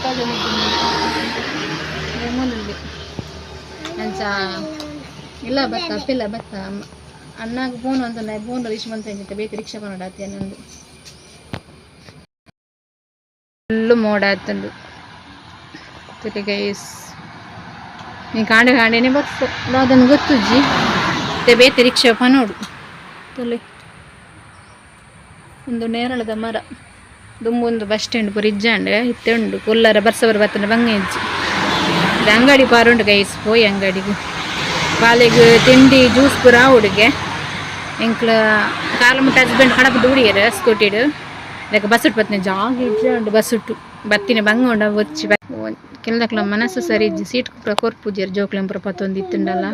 kaja mulli anca illa batta appilla batta annaga phone antanda phone wish mantanje be ricksha konodati annandu full mode atundu tuli guys ni kaande kaandene bas ladan gottuji te be ricksha panodu tuli ಒಂದು ನೇರಳದ ಮರ ದುಂಬೊಂದು bus stand ಪುರಿಜ್ಜಾಂಡ್ ಇತ್ತೆ ಉಂಡು ಕೊಲ್ಲರ ಬರ್ಸವರ ಬತ್ತನ ಬಂಗೆಂಚಿ ಇದು ಅಂಗಡಿ ಪಾರುಂಡು guys ಪೋಯಿ ಅಂಗಡಿಗೆ ಕಾಲೆಗ್ ತಿಂಡಿ juice ಪೂರ ಹುಡುಗೆ ಎಂಕ್ಲ ಕಾಲ ಮುಟ್ಟ ಹಸ್ಬೆಂಡ್ ಕಡಪ ದೂಡಿಯರ ಸ್ಕೂಟಿಡು ಅದಕ್ಕೆ ಬಸ್ ಉಟ್ಟು ಬತ್ತನೆ ಜಾಗ ಇಜ್ಜಾಂಡು ಬಸ್ ಉಟ್ಟು ಬತ್ತಿನ ಬಂಗೊಂಡ ಒಚ್ಚಿ ಕೆಲ್ದಕ್ಲ ಮನಸ್ಸು ಸರಿ ಇಜ್ಜಿ ಸೀಟ್ ಪೂರ ಕೊರ್ಪುಜೇರು ಜೋಕ್ಲೆಂಪುರ ಪತ್ತೊಂದು ಇತ್ತುಂಡಲ್ಲ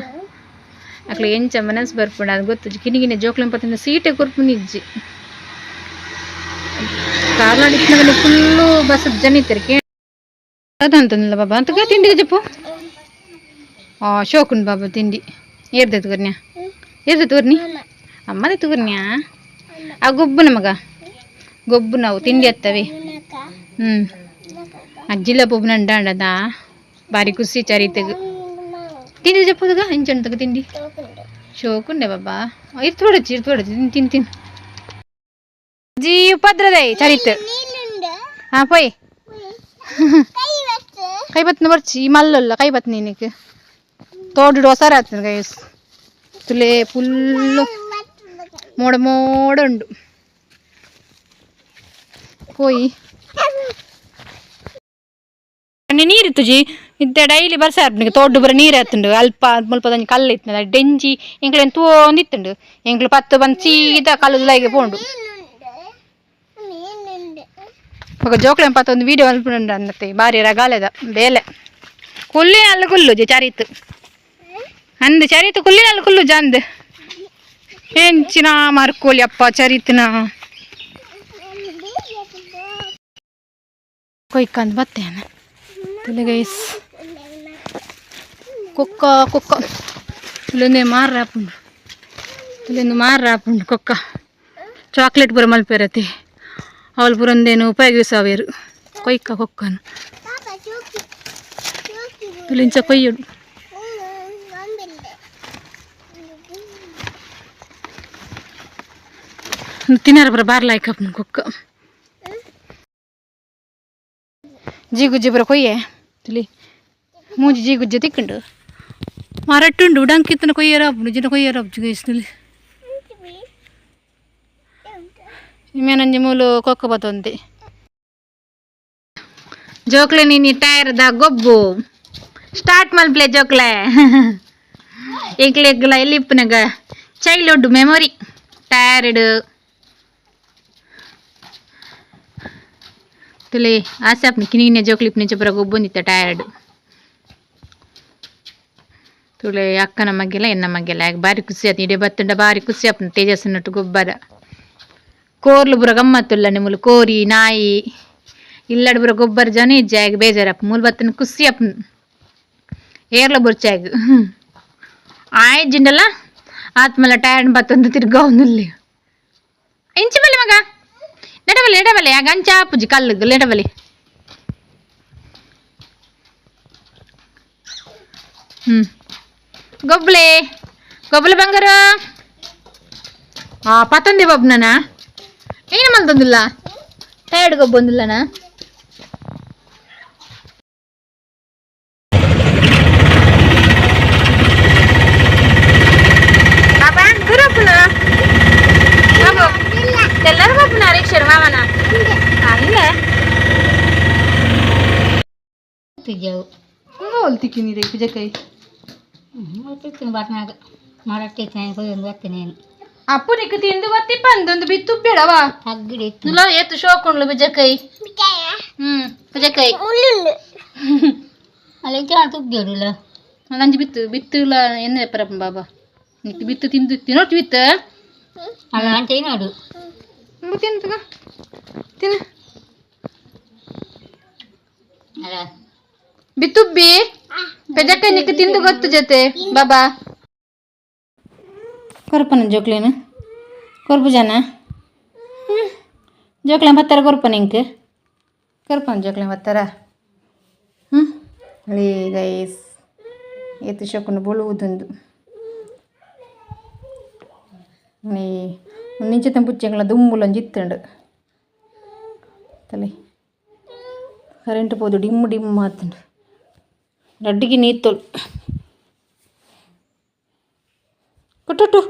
ಅಕ್ಲ ಎಂಚ ಮನಸ್ಸು ಬರ್ಪುಂಡು ಅದು ಗೊತ್ತು ಕಿನಿಗಿನ ಜೋಕ್ಲೆಂಪತ್ತಿನ ಸೀಟೆ ಕೊರ್ಪುನಿ ಇಜ್ಜಿ ಕಾರ್ನಾಡಿನ ಫುಲ್ಲು ಬಸ್ ಜನ ಇರ್ತಾರೆ ಅದಂತಲ್ಲ ಬಾಬಾ ಅಂತ ತಿಂಡಿಗೆ ಜಪ್ಪು ಶೋಕುಂಡು ಬಾಬಾ ತಿಂಡಿ ಏರ್ದೈತು ವರ್ನ್ಯಾ ಏರ್ದೈತು ವರ್ನಿ ಅಮ್ಮದೇ ತುರ್ನ್ಯಾ ಆ ಗೊಬ್ಬು ನಮಗ ಗೊಬ್ಬು ನಾವು ತಿಂಡಿ ಹತ್ತವೆ ಅಜ್ಜಿಲ ಪೊಬ್ಬು ನಂಡಾಂಡದ ಬಾರಿ ಖುಷಿ ಚರಿತೆಗೆ ತಿಂಡಿ ಜಪ್ಪುದಗ ಹೆಂಚಂತಗ ತಿಂಡಿ ಶೋಕುಂಡೆ ಬಾಬಾ ಇರ್ತೋಡಚ್ಚಿ ತಿನ್ ತಿನ್ जी उपद्रदय चरित हाँ पोई कई बत न बर्ची मल्ल कई बत नहीं निक तोड़ डोसा रहते गैस तुले फुल्ल मोड़ मोड़ उंडु पोई ನೀರು ತುಜಿ ಇದ್ದ ಡೈಲಿ ಬರ್ಸಾರ್ನಿಗೆ ತೋಡು ಬರ ನೀರು ಹತ್ತುಂಡು ಅಲ್ಪ ಮುಲ್ಪ ದಂಜಿ ಕಲ್ಲು ಇತ್ತದ ಡೆಂಜಿ ಎಂಕ್ಲೇನು ತೂಂದಿತ್ತುಂಡು ಎಂಕ್ಲು ಪತ್ತು ಬಂದು ಸೀದಾ ಕಲ್ಲುಲಾಗೆ ಪೋಂಡು ఒక జోకులు ఎంపతుంది వీడియో అల్పుండు అన్నతే భారీ రగాలేదా బేలే కుల్లి అల్లు కుల్లు చరిత్ అందు చరిత్ కుల్లి అల్లు కుల్లు జంద్ ఎంచిన మర్కోలి అప్ప చరిత్న కొయ్కంద బత్తేన తెలుగైస్ కుక్క కుక్క ತುಲೆಂದೆ ಮಾರು ರಾಪುಂಡು ತುಲೆಂದು ಮಾರು ರಾಪುಂಡು ಕುಕ್ಕ ಚಾಕ್ಲೇಟ್ ಪೂರ ಮಲ್ಪೇರತಿ ಅವಳು ಪುರಂದೇನು ಉಪಯೋಗಿಸವೇರು ಕೊಯ್ಕ ಕೊಕ್ಕನು ತುಲಿಂಚ ಕೊಯ್ಯಡು ತಿನ್ನಾರ ಬರ ಬಾರ್ಲಾಯ್ಕಪ್ಪನ ಕುಕ್ಕ ಜೀಗುಜ್ಜಿ ಬರ ಕೊಯ್ಯೆ ತುಲಿ ಮೂಜಿ ಜೀಗುಜ್ಜೆ ತಿಕ್ಕಂಡು ಮರಟ್ಟುಂಡು ಉಡಂಕಿತ್ತನ ಕೊಯ್ಯರಾಪುಂಡು ಜಿನ ಕೊಯ್ಯರಾಪು ಗೈಸ್ನಲ್ಲಿ ಮೇನಂಜಿ ಮೂಲು ಕೊಕ್ಕ ಬತ್ತೊಂದೆ ಜೋಕ್ಲೆ ನೀನು ಟೈರ್ದ ಗೊಬ್ಬು ಸ್ಟಾರ್ಟ್ ಮಲ್ಪ್ಲೆ ಜೋಕ್ಲೆ ಎಗ್ಲೆಗ್ಲ ಎಲ್ಲಿಪ್ಪನಾಗ ಚೈಲ್ಡ್ಹುಡ್ ಮೆಮೊರಿ ಟೈರ್ಡ್ ತುಲೆ ಆಸೆ ಅಪ್ನ ಕಿನಿಗಿನ ಜೋಕ್ಲಿಪ್ನ ಚಪರ ಗೊಬ್ಬೊಂದಿತ್ತ ಟೈರ್ಡ್ ತುಳೆ ಅಕ್ಕನ ಮಗ್ಗೆಲ್ಲ ಎನ್ನ ಮಗ್ಗೆಲ್ಲ ಬಾರಿ ಖುಷಿ ಆಯ್ತು ಇಡೀ ಬತ್ತುಂಡ ಬಾರಿ ಖುಷಿ ಅಪ್ನ ತೇಜಸ್ಸಿನೊಟ್ಟು ಗೊಬ್ಬರ ಕೋರ್ಲು ಬುರ ಗಮ್ಮತ್ತುಲ್ಲ ನಿಮ್ಮಲು ಕೋರಿ ನಾಯಿ ಇಲ್ಲಡ ಬುರ ಗೊಬ್ಬರ ಜನ ಇಜ್ಜಾಗ ಬೇಜಾರಪ್ಪ ಮೂಲ ಬತ್ತನ ಖುಷಿ ಅಪ್ಪ ಏರ್ಲ ಬುರ್ಚಾಗ ಆಯ್ಜಿಂಡಲ್ಲ ಆತ್ಮಲ ಟೈರ್ಡ್ ಬತ್ತೊಂದು ತಿರ್ಗ ಒಂದಲ್ಲಿ ಇಂಚಿ ಬಲೆ ಮಗ ನೆಡಬಲೆ ಎಡಬಲೆ ಆಗ ಅಂಚ ಆಪುಜಿ ಕಲ್ಲಿಗೆ ಎಡಬಲೆ ಗೊಬ್ಬಲೆ ಗೊಬ್ಬಲೆ ಬಂಗಾರ ಪತ್ತೊಂದೆ ಬಬ್ನನಾ ಏನು ಮಲ್ತೊಂದಿಲ್ಲ ಟೈರ್ಡ್ ಗೊಬ್ಬೊಂದಿಲ್ಲನಾ ಎಲ್ಲರೂ ಬಪ್ಪನ ಅರೀಕ್ಷರ ಮಾವನ ಹಂಗೆ ಹೊಲ್ತಿಕ್ಕಿ ನೀರು ಪೂಜೆಕಾಯಿ ಬಾಟ್ನಾಗ ಮಾಡಟ್ಟೇನೆ ಒಂದು ಬರ್ತೀನಿ ಅಪ್ಪು ನಿಕ್ಕ ತಿಂದು ಬತ್ತಿ ಬಂದೊಂದು ಬಿತ್ತು ಬೇಡವಾ ಅಗ್ಗಿಡಿ ಇಲ್ಲ ಎತ್ತು ಶೋಕೊಂಡ್ಲು ಬಿಜಕಾಯಿ ಬಿಜಕಾಯಿ ಅಲ್ಲಿ ತುಗ್ಗಿಲ್ಲ ನಂಜಿ ಬಿತ್ತು ಇಲ್ಲ ಎನ್ನ ಪರಪ್ಪ ಬಾಬಾ ನಿಕ್ಕ ಬಿತ್ತು ತಿಂದು ತಿನ್ನೋಟ್ಟು ಬಿತ್ತು ಅಲ್ಲ ಅಂತ ನೋಡು ತಿಂತಗ ತಿನ್ನ ಅಲ್ಲ ಬಿತ್ತುಬ್ಬಿ ಬೆಜಕಾಯಿ ನಿಕ್ಕ ತಿಂದು ಗೊತ್ತು ಜೊತೆ ಬಾಬಾ ಕೊರಪನ ಜೋಕ್ಲೇನು ಕೊರ್ಪು ಜನ ಜೋಕ್ಲೆ ಬತ್ತಾರ ಕೊರ್ಪನ ಇಂಕ್ ಕೊರ್ಪನ ಜೋಕ್ಲೆ ಬತ್ತಾರ ಅಳೇ ಗೈಸ್ ಏತು ಶಕುನ ಬೊಳುವುದೊಂದು ನೀ ನಿಂಚಿತ ಪುಚ್ಚೆಗಳ ದುಮ್ಮುಲೊಂದು ಇತ್ತಂಡು ತಲೆ ಕರೆಂಟ್ ಪೋದು ಡಿಮ್ ಮಾತಂಡು ರಡ್ಡಿಗೆ ನೀತ್ತೋಳು ಕೊಟ್ಟು